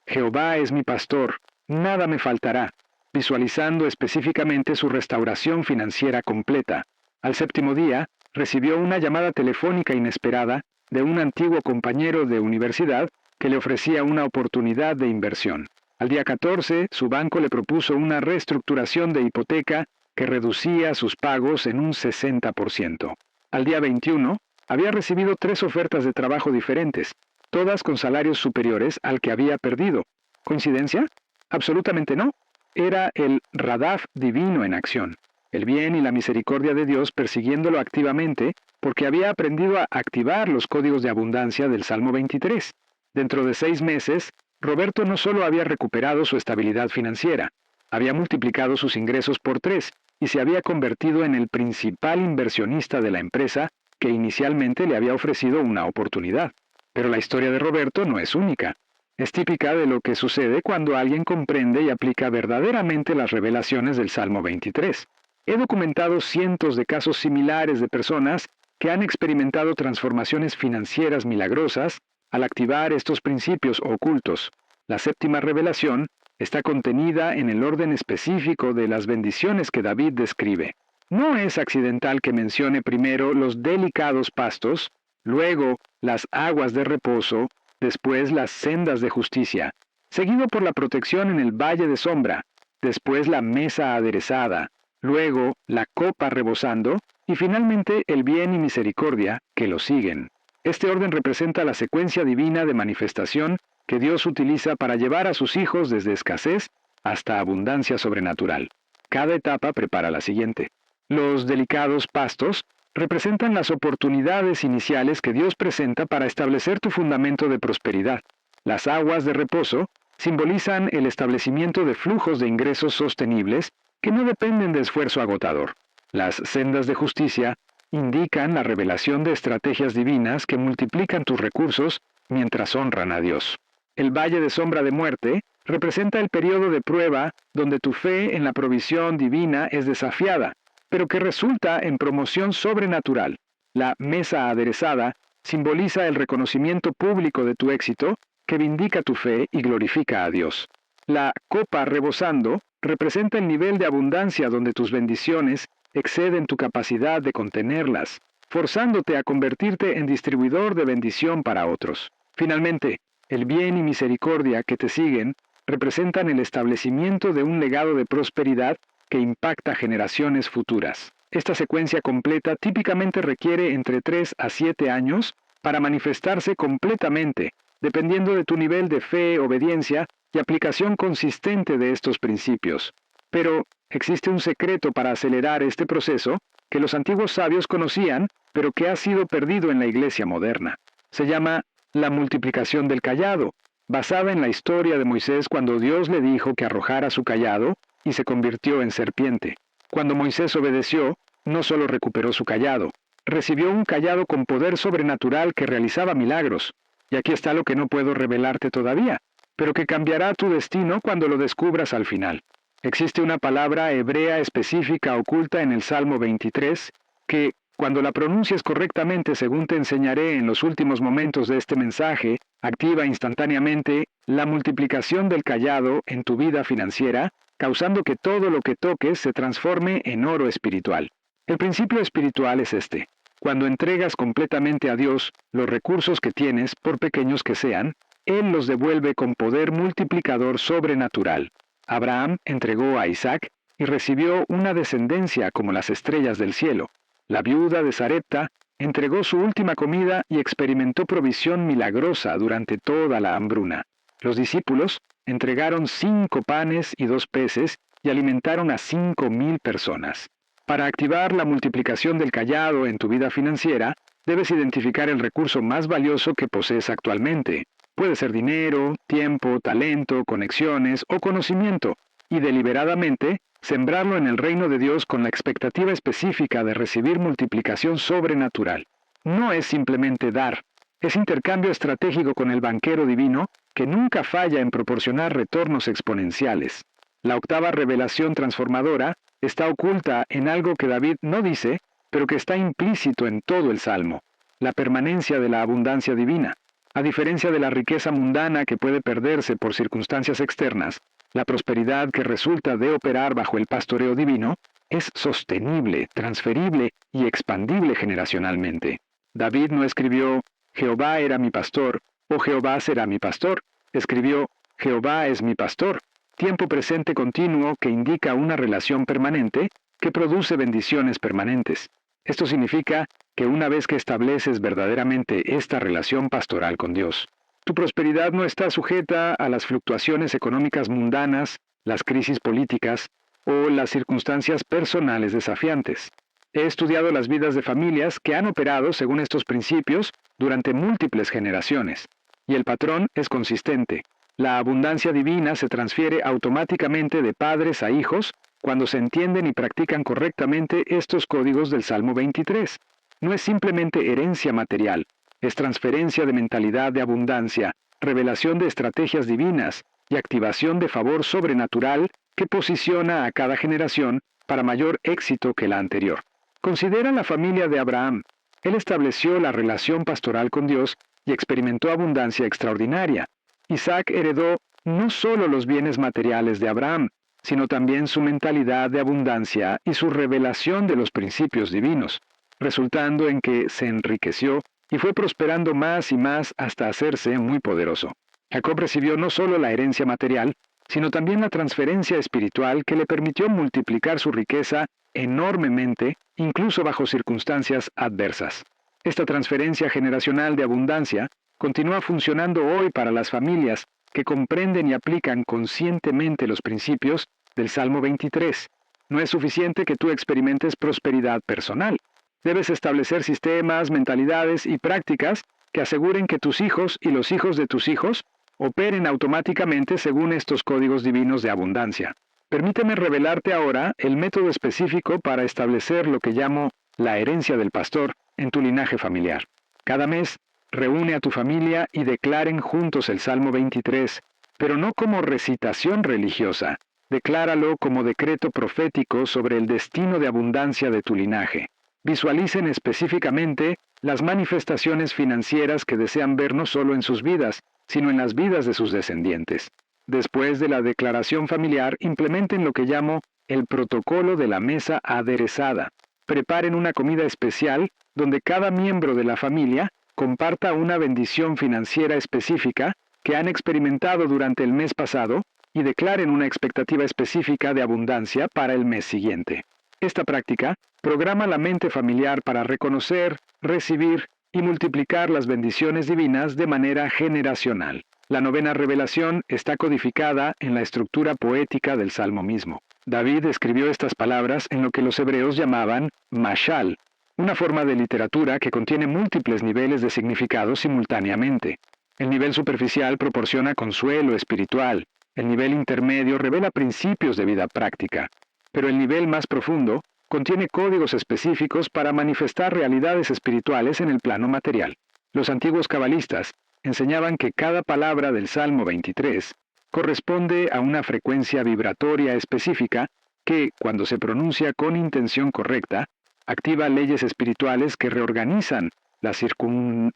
Jehová es mi pastor, nada me faltará, visualizando específicamente su restauración financiera completa. Al séptimo día, recibió una llamada telefónica inesperada de un antiguo compañero de universidad que le ofrecía una oportunidad de inversión. Al día 14, su banco le propuso una reestructuración de hipoteca que reducía sus pagos en un 60%. Al día 21, había recibido 3 ofertas de trabajo diferentes, todas con salarios superiores al que había perdido. ¿Coincidencia? Absolutamente no. Era el Radaf divino en acción, el bien y la misericordia de Dios persiguiéndolo activamente porque había aprendido a activar los códigos de abundancia del Salmo 23. Dentro de 6 meses, Roberto no solo había recuperado su estabilidad financiera, había multiplicado sus ingresos por 3 y se había convertido en el principal inversionista de la empresa que inicialmente le había ofrecido una oportunidad. Pero la historia de Roberto no es única. Es típica de lo que sucede cuando alguien comprende y aplica verdaderamente las revelaciones del Salmo 23. He documentado cientos de casos similares de personas que han experimentado transformaciones financieras milagrosas al activar estos principios ocultos. La séptima revelación está contenida en el orden específico de las bendiciones que David describe. No es accidental que mencione primero los delicados pastos, luego las aguas de reposo, después las sendas de justicia, seguido por la protección en el valle de sombra, después la mesa aderezada, luego la copa rebosando y finalmente el bien y misericordia que lo siguen. Este orden representa la secuencia divina de manifestación que Dios utiliza para llevar a sus hijos desde escasez hasta abundancia sobrenatural. Cada etapa prepara la siguiente. Los delicados pastos representan las oportunidades iniciales que Dios presenta para establecer tu fundamento de prosperidad. Las aguas de reposo simbolizan el establecimiento de flujos de ingresos sostenibles que no dependen de esfuerzo agotador. Las sendas de justicia indican la revelación de estrategias divinas que multiplican tus recursos mientras honran a Dios. El valle de sombra de muerte representa el periodo de prueba donde tu fe en la provisión divina es desafiada, pero que resulta en promoción sobrenatural. La mesa aderezada simboliza el reconocimiento público de tu éxito que vindica tu fe y glorifica a Dios. La copa rebosando representa el nivel de abundancia donde tus bendiciones exceden tu capacidad de contenerlas, forzándote a convertirte en distribuidor de bendición para otros. Finalmente, el bien y misericordia que te siguen representan el establecimiento de un legado de prosperidad que impacta generaciones futuras. Esta secuencia completa típicamente requiere entre 3 a 7 años para manifestarse completamente, dependiendo de tu nivel de fe, obediencia y aplicación consistente de estos principios. Pero existe un secreto para acelerar este proceso que los antiguos sabios conocían, pero que ha sido perdido en la iglesia moderna. Se llama la multiplicación del cayado, basada en la historia de Moisés cuando Dios le dijo que arrojara su cayado y se convirtió en serpiente. Cuando Moisés obedeció, no solo recuperó su cayado, recibió un cayado con poder sobrenatural que realizaba milagros. Y aquí está lo que no puedo revelarte todavía, pero que cambiará tu destino cuando lo descubras al final. Existe una palabra hebrea específica oculta en el Salmo 23 que, cuando la pronuncies correctamente según te enseñaré en los últimos momentos de este mensaje, activa instantáneamente la multiplicación del cayado en tu vida financiera, causando que todo lo que toques se transforme en oro espiritual. El principio espiritual es este. Cuando entregas completamente a Dios los recursos que tienes, por pequeños que sean, Él los devuelve con poder multiplicador sobrenatural. Abraham entregó a Isaac y recibió una descendencia como las estrellas del cielo. La viuda de Sarepta entregó su última comida y experimentó provisión milagrosa durante toda la hambruna. Los discípulos entregaron 5 panes y 2 peces y alimentaron a 5,000 personas. Para activar la multiplicación del cayado en tu vida financiera, debes identificar el recurso más valioso que posees actualmente. Puede ser dinero, tiempo, talento, conexiones o conocimiento. y deliberadamente sembrarlo en el reino de Dios con la expectativa específica de recibir multiplicación sobrenatural. No es simplemente dar, es intercambio estratégico con el banquero divino que nunca falla en proporcionar retornos exponenciales. La octava revelación transformadora está oculta en algo que David no dice, pero que está implícito en todo el Salmo: la permanencia de la abundancia divina. A diferencia de la riqueza mundana que puede perderse por circunstancias externas, la prosperidad que resulta de operar bajo el pastoreo divino es sostenible, transferible y expandible generacionalmente. David no escribió «Jehová era mi pastor» o «Jehová será mi pastor». Escribió «Jehová es mi pastor», tiempo presente continuo que indica una relación permanente que produce bendiciones permanentes. Esto significa que una vez que estableces verdaderamente esta relación pastoral con Dios, tu prosperidad no está sujeta a las fluctuaciones económicas mundanas, las crisis políticas o las circunstancias personales desafiantes. He estudiado las vidas de familias que han operado según estos principios durante múltiples generaciones, y el patrón es consistente. La abundancia divina se transfiere automáticamente de padres a hijos cuando se entienden y practican correctamente estos códigos del Salmo 23. No es simplemente herencia material, es transferencia de mentalidad de abundancia, revelación de estrategias divinas y activación de favor sobrenatural que posiciona a cada generación para mayor éxito que la anterior. Considera la familia de Abraham. Él estableció la relación pastoral con Dios y experimentó abundancia extraordinaria. Isaac heredó no solo los bienes materiales de Abraham, sino también su mentalidad de abundancia y su revelación de los principios divinos, resultando en que se enriqueció y fue prosperando más y más hasta hacerse muy poderoso. Jacob recibió no solo la herencia material, sino también la transferencia espiritual que le permitió multiplicar su riqueza enormemente, incluso bajo circunstancias adversas. Esta transferencia generacional de abundancia continúa funcionando hoy para las familias que comprenden y aplican conscientemente los principios del Salmo 23. No es suficiente que tú experimentes prosperidad personal. Debes establecer sistemas, mentalidades y prácticas que aseguren que tus hijos y los hijos de tus hijos operen automáticamente según estos códigos divinos de abundancia. Permíteme revelarte ahora el método específico para establecer lo que llamo la herencia del pastor en tu linaje familiar. Cada mes, reúne a tu familia y declaren juntos el Salmo 23, pero no como recitación religiosa. Decláralo como decreto profético sobre el destino de abundancia de tu linaje. Visualicen específicamente las manifestaciones financieras que desean ver no solo en sus vidas, sino en las vidas de sus descendientes. Después de la declaración familiar, implementen lo que llamo el protocolo de la mesa aderezada. Preparen una comida especial donde cada miembro de la familia comparta una bendición financiera específica que han experimentado durante el mes pasado y declaren una expectativa específica de abundancia para el mes siguiente. Esta práctica programa la mente familiar para reconocer, recibir y multiplicar las bendiciones divinas de manera generacional. La novena revelación está codificada en la estructura poética del Salmo mismo. David escribió estas palabras en lo que los hebreos llamaban mashal, una forma de literatura que contiene múltiples niveles de significado simultáneamente. El nivel superficial proporciona consuelo espiritual, el nivel intermedio revela principios de vida práctica, pero el nivel más profundo contiene códigos específicos para manifestar realidades espirituales en el plano material. Los antiguos cabalistas enseñaban que cada palabra del Salmo 23 corresponde a una frecuencia vibratoria específica que, cuando se pronuncia con intención correcta, activa leyes espirituales que reorganizan las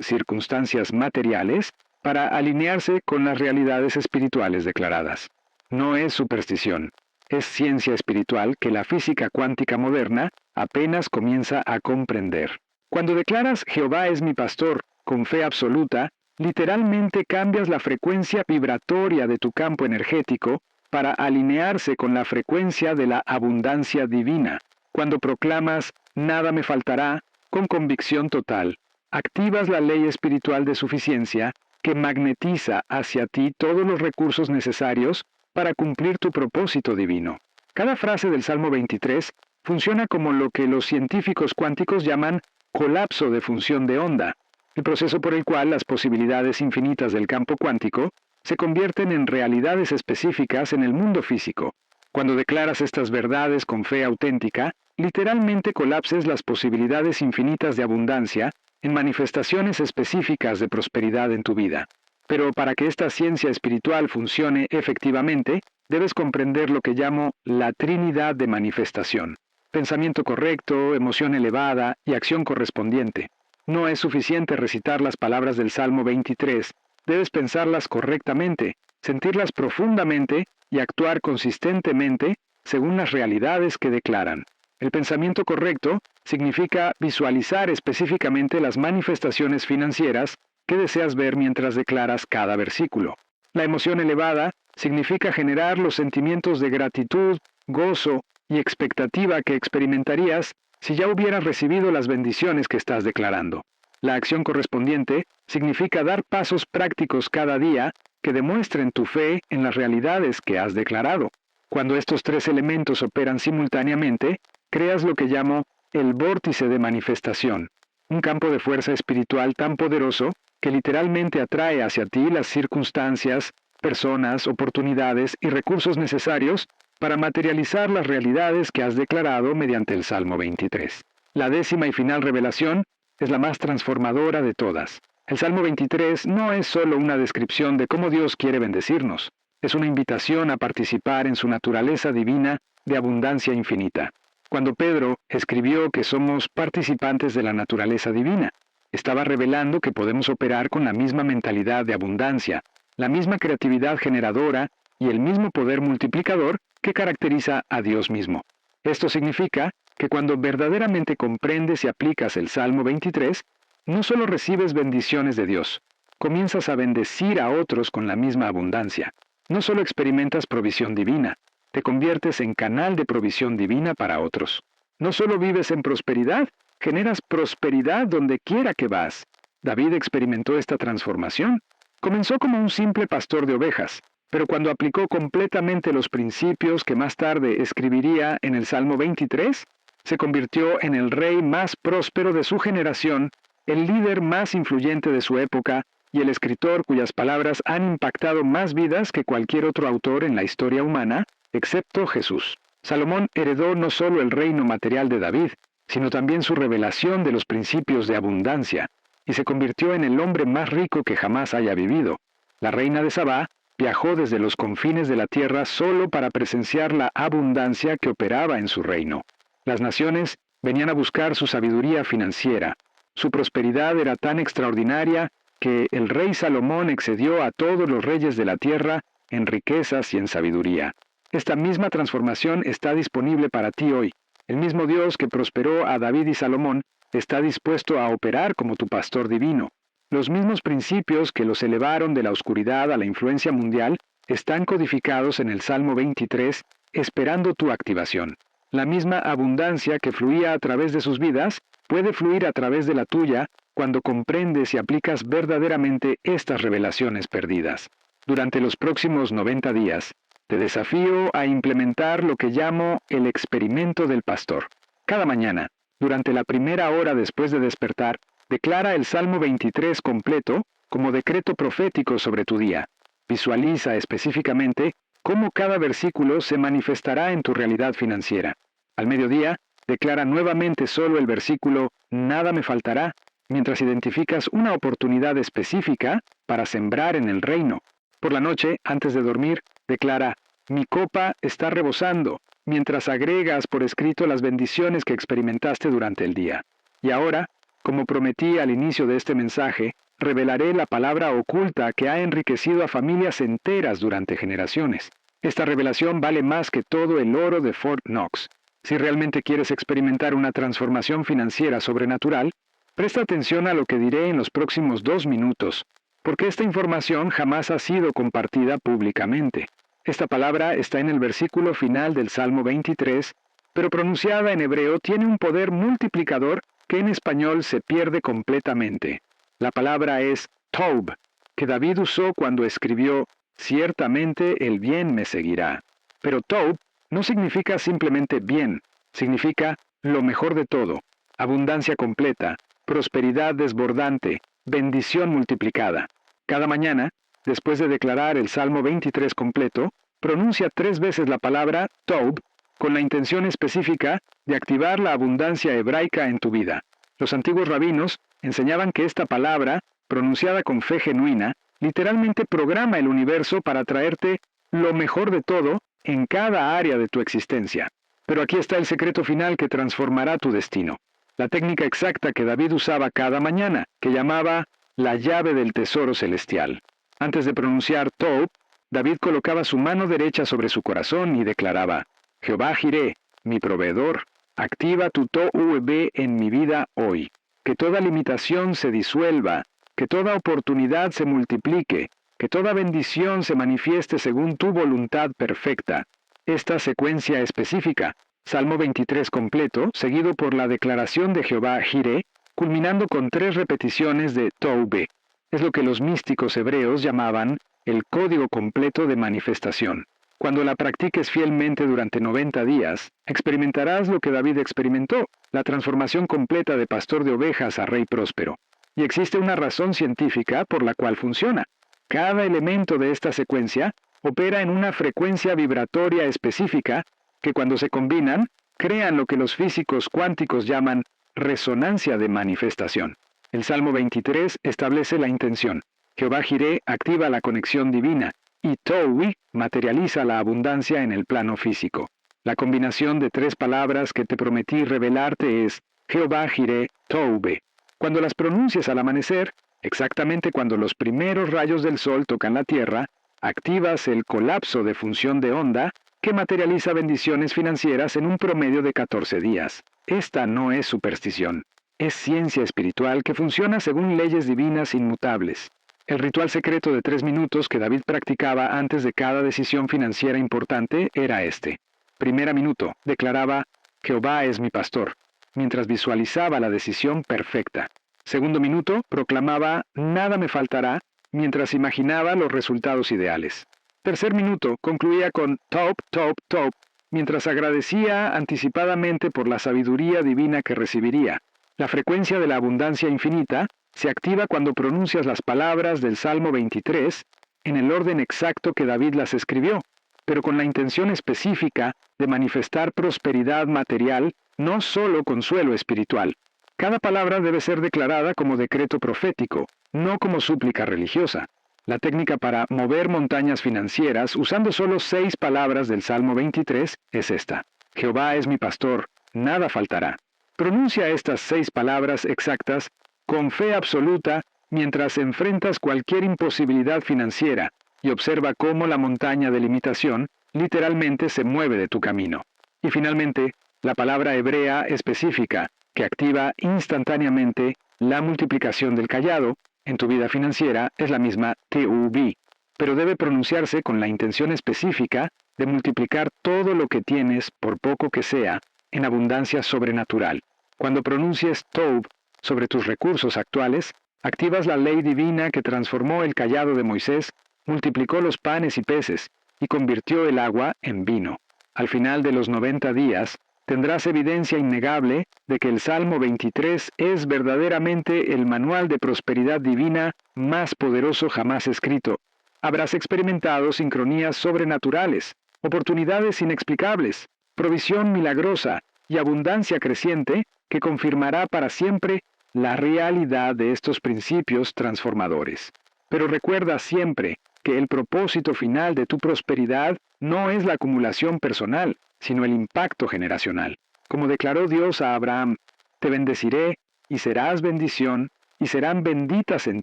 circunstancias materiales para alinearse con las realidades espirituales declaradas. No es superstición, es ciencia espiritual que la física cuántica moderna apenas comienza a comprender. Cuando declaras «Jehová es mi pastor» con fe absoluta, literalmente cambias la frecuencia vibratoria de tu campo energético para alinearse con la frecuencia de la abundancia divina. Cuando proclamas «Nada me faltará» con convicción total, activas la ley espiritual de suficiencia que magnetiza hacia ti todos los recursos necesarios para cumplir tu propósito divino. Cada frase del Salmo 23 funciona como lo que los científicos cuánticos llaman colapso de función de onda, el proceso por el cual las posibilidades infinitas del campo cuántico se convierten en realidades específicas en el mundo físico. Cuando declaras estas verdades con fe auténtica, literalmente colapses las posibilidades infinitas de abundancia en manifestaciones específicas de prosperidad en tu vida. Pero para que esta ciencia espiritual funcione efectivamente, debes comprender lo que llamo la Trinidad de manifestación. Pensamiento correcto, emoción elevada y acción correspondiente. No es suficiente recitar las palabras del Salmo 23, debes pensarlas correctamente, sentirlas profundamente y actuar consistentemente según las realidades que declaran. El pensamiento correcto significa visualizar específicamente las manifestaciones financieras que deseas ver mientras declaras cada versículo. La emoción elevada significa generar los sentimientos de gratitud, gozo y expectativa que experimentarías si ya hubieras recibido las bendiciones que estás declarando. La acción correspondiente significa dar pasos prácticos cada día que demuestren tu fe en las realidades que has declarado. Cuando estos tres elementos operan simultáneamente, creas lo que llamo el vórtice de manifestación, un campo de fuerza espiritual tan poderoso que literalmente atrae hacia ti las circunstancias, personas, oportunidades y recursos necesarios para materializar las realidades que has declarado mediante el Salmo 23. La décima y final revelación es la más transformadora de todas. El Salmo 23 no es solo una descripción de cómo Dios quiere bendecirnos, es una invitación a participar en su naturaleza divina de abundancia infinita. Cuando Pedro escribió que somos participantes de la naturaleza divina, estaba revelando que podemos operar con la misma mentalidad de abundancia, la misma creatividad generadora y el mismo poder multiplicador que caracteriza a Dios mismo. Esto significa que cuando verdaderamente comprendes y aplicas el Salmo 23, no solo recibes bendiciones de Dios, comienzas a bendecir a otros con la misma abundancia. No solo experimentas provisión divina, te conviertes en canal de provisión divina para otros. No solo vives en prosperidad, generas prosperidad donde quiera que vas. David experimentó esta transformación. Comenzó como un simple pastor de ovejas, pero cuando aplicó completamente los principios que más tarde escribiría en el Salmo 23, se convirtió en el rey más próspero de su generación, el líder más influyente de su época y el escritor cuyas palabras han impactado más vidas que cualquier otro autor en la historia humana, excepto Jesús. Salomón heredó no solo el reino material de David, sino también su revelación de los principios de abundancia, y se convirtió en el hombre más rico que jamás haya vivido. La reina de Sabá viajó desde los confines de la tierra solo para presenciar la abundancia que operaba en su reino. Las naciones venían a buscar su sabiduría financiera. Su prosperidad era tan extraordinaria que el rey Salomón excedió a todos los reyes de la tierra en riquezas y en sabiduría. Esta misma transformación está disponible para ti hoy. El mismo Dios que prosperó a David y Salomón está dispuesto a operar como tu pastor divino. Los mismos principios que los elevaron de la oscuridad a la influencia mundial están codificados en el Salmo 23, esperando tu activación. La misma abundancia que fluía a través de sus vidas puede fluir a través de la tuya cuando comprendes y aplicas verdaderamente estas revelaciones perdidas. Durante los próximos 90 días, te desafío a implementar lo que llamo el experimento del pastor. Cada mañana, durante la primera hora después de despertar, declara el Salmo 23 completo como decreto profético sobre tu día. Visualiza específicamente cómo cada versículo se manifestará en tu realidad financiera. Al mediodía, declara nuevamente solo el versículo «Nada me faltará», mientras identificas una oportunidad específica para sembrar en el reino. Por la noche, antes de dormir, declara «Mi copa está rebosando», mientras agregas por escrito las bendiciones que experimentaste durante el día. Y ahora, como prometí al inicio de este mensaje, revelaré la palabra oculta que ha enriquecido a familias enteras durante generaciones. Esta revelación vale más que todo el oro de Fort Knox. Si realmente quieres experimentar una transformación financiera sobrenatural, presta atención a lo que diré en los próximos 2 minutos, porque esta información jamás ha sido compartida públicamente. Esta palabra está en el versículo final del Salmo 23, pero pronunciada en hebreo tiene un poder multiplicador que en español se pierde completamente. La palabra es Tob, que David usó cuando escribió «Ciertamente el bien me seguirá». Pero Tob no significa simplemente bien, significa lo mejor de todo, abundancia completa, prosperidad desbordante, bendición multiplicada. Cada mañana, después de declarar el Salmo 23 completo, Pronuncia 3 veces la palabra Tob con la intención específica de activar la abundancia hebraica en tu vida. Los antiguos rabinos enseñaban que esta palabra, pronunciada con fe genuina, literalmente programa el universo para traerte lo mejor de todo en cada área de tu existencia. Pero aquí está el secreto final que transformará tu destino. La técnica exacta que David usaba cada mañana, que llamaba la llave del tesoro celestial. Antes de pronunciar Tob, David colocaba su mano derecha sobre su corazón y declaraba: Jehová Jireh, mi proveedor, activa tu Tob en mi vida hoy. Que toda limitación se disuelva, que toda oportunidad se multiplique, que toda bendición se manifieste según tu voluntad perfecta. Esta secuencia específica, Salmo 23 completo, seguido por la declaración de Jehová Jireh, culminando con 3 repeticiones de Tob, es lo que los místicos hebreos llamaban el código completo de manifestación. Cuando la practiques fielmente durante 90 días, experimentarás lo que David experimentó, la transformación completa de pastor de ovejas a rey próspero. Y existe una razón científica por la cual funciona. Cada elemento de esta secuencia opera en una frecuencia vibratoria específica que cuando se combinan, crean lo que los físicos cuánticos llaman resonancia de manifestación. El Salmo 23 establece la intención. Jehová Jireh activa la conexión divina y Tob materializa la abundancia en el plano físico. La combinación de 3 palabras que te prometí revelarte es Jehová Jireh Tob. Cuando las pronuncies al amanecer, exactamente cuando los primeros rayos del sol tocan la tierra, activas el colapso de función de onda que materializa bendiciones financieras en un promedio de 14 días. Esta no es superstición. Es ciencia espiritual que funciona según leyes divinas inmutables. El ritual secreto de 3 minutos que David practicaba antes de cada decisión financiera importante era este. Primera minuto, declaraba, Jehová es mi pastor, mientras visualizaba la decisión perfecta. Segundo minuto, proclamaba, nada me faltará, mientras imaginaba los resultados ideales. Tercer minuto, concluía con Tob, Tob, Tob, mientras agradecía anticipadamente por la sabiduría divina que recibiría. La frecuencia de la abundancia infinita se activa cuando pronuncias las palabras del Salmo 23 en el orden exacto que David las escribió, pero con la intención específica de manifestar prosperidad material, no solo consuelo espiritual. Cada palabra debe ser declarada como decreto profético, no como súplica religiosa. La técnica para mover montañas financieras usando solo 6 palabras del Salmo 23 es esta. Jehová es mi pastor, nada faltará. Pronuncia estas 6 palabras exactas con fe absoluta mientras enfrentas cualquier imposibilidad financiera y observa cómo la montaña de limitación literalmente se mueve de tu camino. Y finalmente, la palabra hebrea específica que activa instantáneamente la multiplicación del cayado en tu vida financiera es la misma TUB, pero debe pronunciarse con la intención específica de multiplicar todo lo que tienes, por poco que sea, en abundancia sobrenatural. Cuando pronuncies Tob sobre tus recursos actuales, activas la ley divina que transformó el cayado de Moisés, multiplicó los panes y peces, y convirtió el agua en vino. Al final de los 90 días, tendrás evidencia innegable de que el Salmo 23 es verdaderamente el manual de prosperidad divina más poderoso jamás escrito. Habrás experimentado sincronías sobrenaturales, oportunidades inexplicables, provisión milagrosa y abundancia creciente que confirmará para siempre la realidad de estos principios transformadores. Pero recuerda siempre que el propósito final de tu prosperidad no es la acumulación personal, sino el impacto generacional. Como declaró Dios a Abraham, te bendeciré y serás bendición, y serán benditas en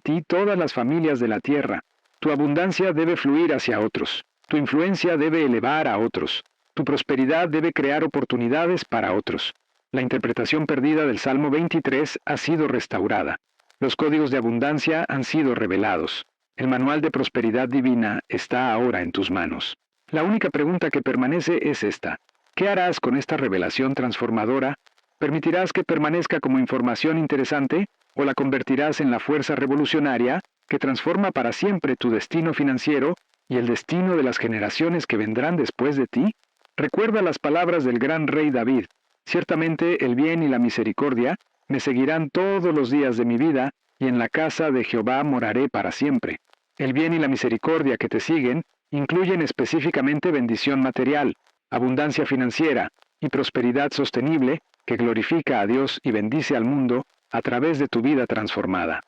ti todas las familias de la tierra. Tu abundancia debe fluir hacia otros. Tu influencia debe elevar a otros. Tu prosperidad debe crear oportunidades para otros. La interpretación perdida del Salmo 23 ha sido restaurada. Los códigos de abundancia han sido revelados. El manual de prosperidad divina está ahora en tus manos. La única pregunta que permanece es esta. ¿Qué harás con esta revelación transformadora? ¿Permitirás que permanezca como información interesante o la convertirás en la fuerza revolucionaria que transforma para siempre tu destino financiero y el destino de las generaciones que vendrán después de ti? Recuerda las palabras del gran rey David. Ciertamente el bien y la misericordia me seguirán todos los días de mi vida, y en la casa de Jehová moraré para siempre. El bien y la misericordia que te siguen incluyen específicamente bendición material, abundancia financiera y prosperidad sostenible que glorifica a Dios y bendice al mundo a través de tu vida transformada.